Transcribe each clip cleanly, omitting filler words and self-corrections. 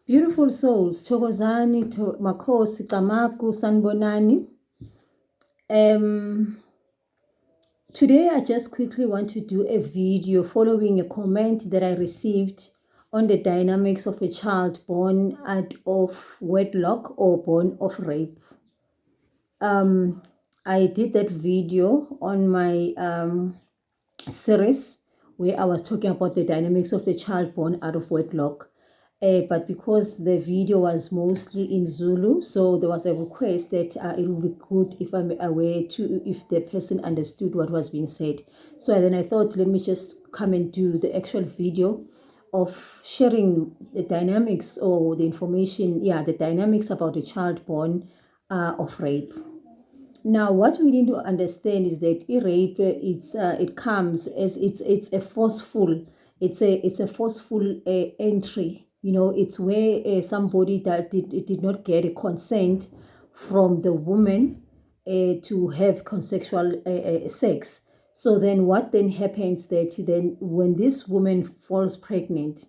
Beautiful souls, Thokozani, Makhosi, Kamaku, Sanbonani. Today I just quickly want to do a video following a comment that I received on the dynamics of a child born out of wedlock or born of rape. I did that video on my series where I was talking about the dynamics of the child born out of wedlock. But because the video was mostly in Zulu, so there was a request that it would be good if I'm aware to if the person understood what was being said. So then I thought, let me just come and do the actual video of sharing the dynamics or the information, the dynamics about a child born of rape. Now, what we need to understand is that rape, it comes as it's a forceful, it's a forceful entry. It's where somebody that did not get a consent from the woman to have consensual sex. So then, what then happens that then when this woman falls pregnant,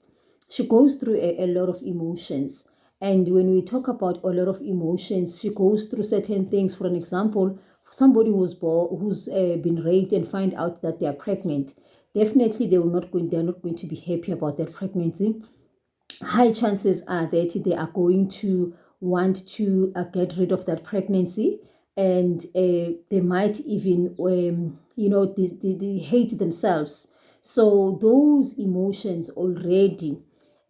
she goes through a lot of emotions. And when we talk about a lot of emotions, she goes through certain things. For an example, for somebody who's been raped and find out that they are pregnant, definitely they're not going to be happy about that pregnancy. High chances are that they are going to want to get rid of that pregnancy, and they might even they hate themselves. So those emotions already,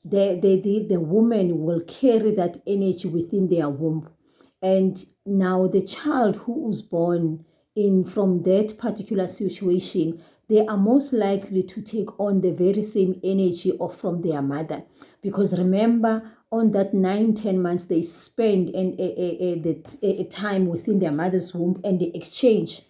the woman will carry that energy within their womb. And now the child who was born in from that particular situation, they are most likely to take on the very same energy of from their mother. Because remember, on that 9-10 months they spend the time within their mother's womb, and they exchange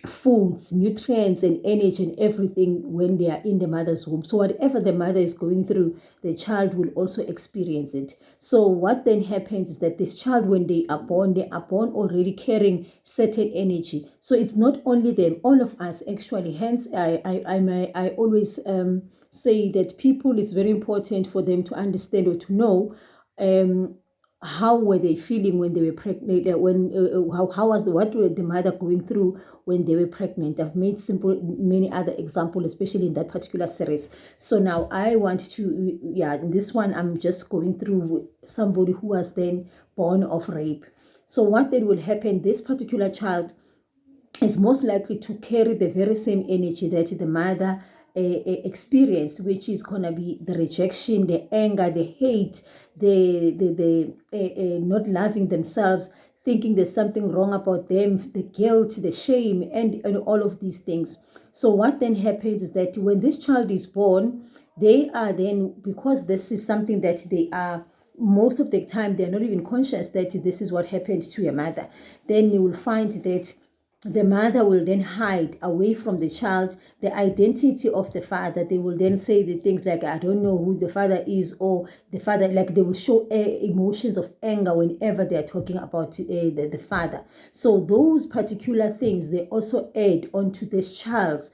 foods, nutrients, and energy and everything when they are in the mother's womb. So whatever the mother is going through, the child will also experience it. So what then happens is that this child, when they are born already carrying certain energy. So it's not only them, all of us actually. Hence, I always say that people, it's very important for them to understand or to know how were they feeling when they were pregnant, how was what were the mother going through when they were pregnant. I've made many other examples, especially in that particular series. So now I want to, in this one I'm just going through somebody who was then born of rape. So what then will happen, this particular child is most likely to carry the very same energy that the mother experience, which is going to be the rejection, the anger, the hate, the not loving themselves, thinking there's something wrong about them, the guilt, the shame, and all of these things. So what then happens is that when this child is born, they are then, because this is something that they are, most of the time they're not even conscious that this is what happened to your mother. Then you will find that the mother will then hide away from the child the identity of the father. They will then say the things like, I don't know who the father is, or the father, like they will show emotions of anger whenever they are talking about the father. So those particular things, they also add onto this child's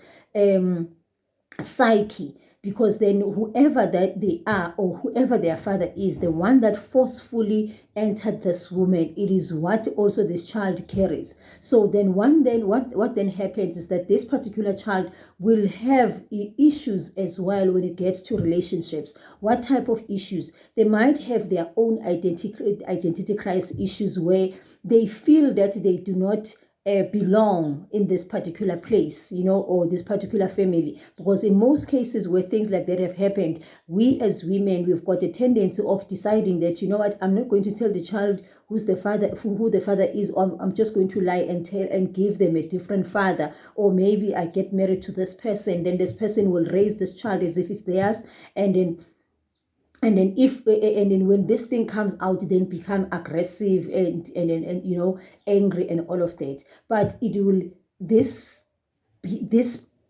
psyche, because then whoever that they are, or whoever their father is, the one that forcefully entered this woman, it is what also this child carries. So then what then happens is that this particular child will have issues as well when it gets to relationships. What type of issues? They might have their own identity crisis issues, where they feel that they do not belong in this particular place, or this particular family. Because in most cases where things like that have happened, we as women, we've got a tendency of deciding that, you know what, I'm not going to tell the child who the father is, or I'm just going to lie and tell and give them a different father. Or maybe I get married to this person, then this person will raise this child as if it's theirs, and then when this thing comes out, then become aggressive and angry and all of that. But it will this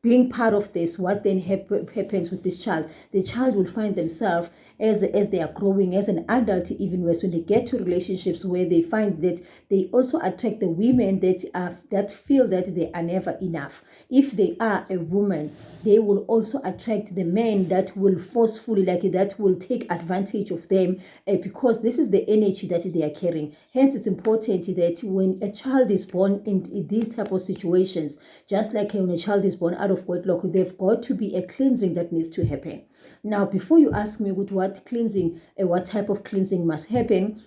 being part of this, what then happens with this child? The child will find themselves as they are growing as an adult, even worse, when they get to relationships where they find that they also attract the women that feel that they are never enough. If they are a woman, they will also attract the men that will forcefully, that will take advantage of them, because this is the energy that they are carrying. Hence, it's important that when a child is born in these type of situations, just like when a child is born out of wedlock, they've got to be a cleansing that needs to happen. Now, before you ask me with what cleansing, what type of cleansing must happen,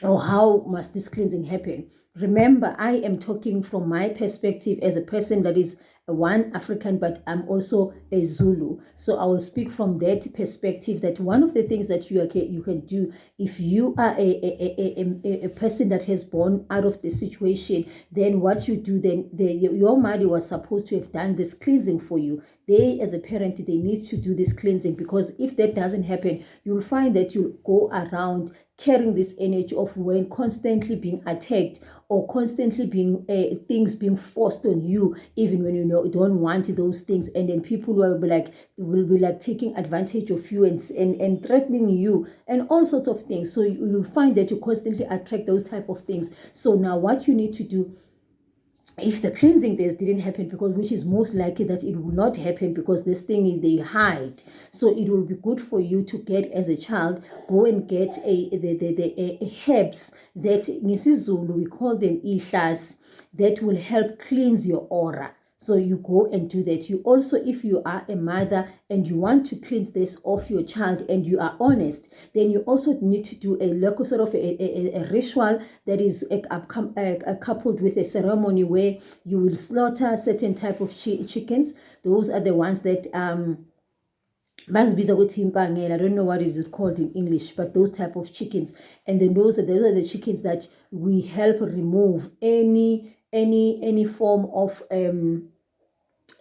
or how must this cleansing happen, remember, I am talking from my perspective as a person that is one African, but I'm also a Zulu. So I will speak from that perspective, that one of the things that you can do if you are a person that has born out of the situation, then what you do, then your mother was supposed to have done this cleansing for you. They, as a parent, they need to do this cleansing, because if that doesn't happen, you'll find that you'll go around carrying this energy of when constantly being attacked, or constantly being things being forced on you, even when you don't want those things, and then people will be like taking advantage of you and threatening you and all sorts of things. So you'll find that you constantly attract those type of things. So now what you need to do, if the cleansing didn't happen, because which is most likely that it will not happen, because this thing they hide, so it will be good for you to get, as a child, go and get the herbs that in isiZulu we call them ihlas, that will help cleanse your aura. So you go and do that. You also, if you are a mother and you want to cleanse this off your child and you are honest, then you also need to do a local sort of a ritual that is coupled with a ceremony where you will slaughter a certain type of chickens. Those are the ones that I don't know what is it called in English, but those type of chickens. And then those are the chickens that we help remove any form of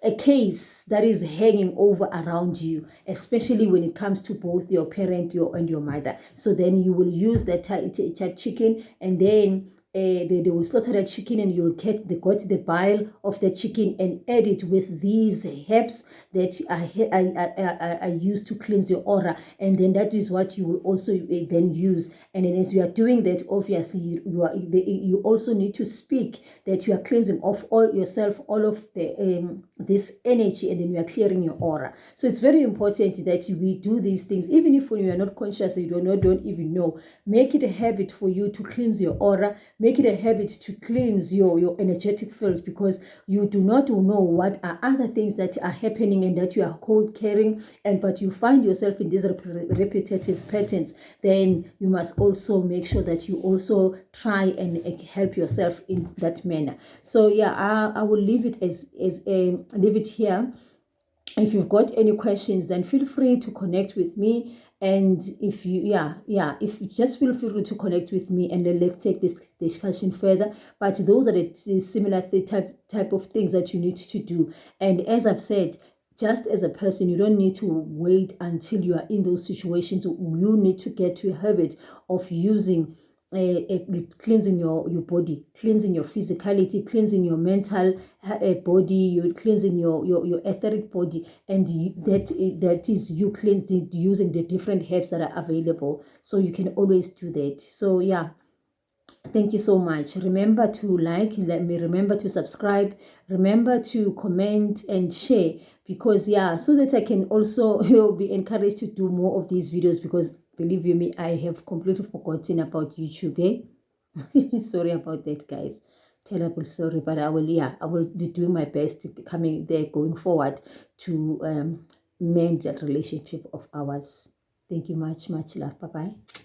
a case that is hanging over around you, especially when it comes to both your parent and your mother. So then you will use that chicken, and then they will slaughter that chicken, and you'll get the bile of the chicken and add it with these herbs that are used to cleanse your aura. And then that is what you will also then use. And then as you are doing that, obviously you also need to speak that you are cleansing off all of the this energy, and then you are clearing your aura. So it's very important that we do these things, even if when you are not conscious, you don't even know. Make it a habit for you to cleanse your aura. Make it a habit to cleanse your energetic field, because you do not know what are other things that are happening and that you are cold carrying, but you find yourself in these repetitive patterns. Then you must also make sure that you also try and help yourself in that manner. So yeah, I will leave it leave it here. If you've got any questions, then feel free to connect with me. And if you if you just feel free to connect with me, and then let's take this discussion further. But those are the similar type of things that you need to do. And as I've said, just as a person, you don't need to wait until you are in those situations. You need to get to a habit of using cleansing your body, cleansing your physicality, cleansing your mental body, you're cleansing your etheric body, and that is you cleansing using the different herbs that are available. So you can always do that. So yeah, thank you so much. Remember to remember to subscribe, remember to comment and share, because so that I can also be encouraged to do more of these videos, because believe you me, I have completely forgotten about YouTube. Sorry about that, guys. Terrible sorry, but I will be doing my best coming there going forward to mend that relationship of ours. Thank you much love. Bye-bye.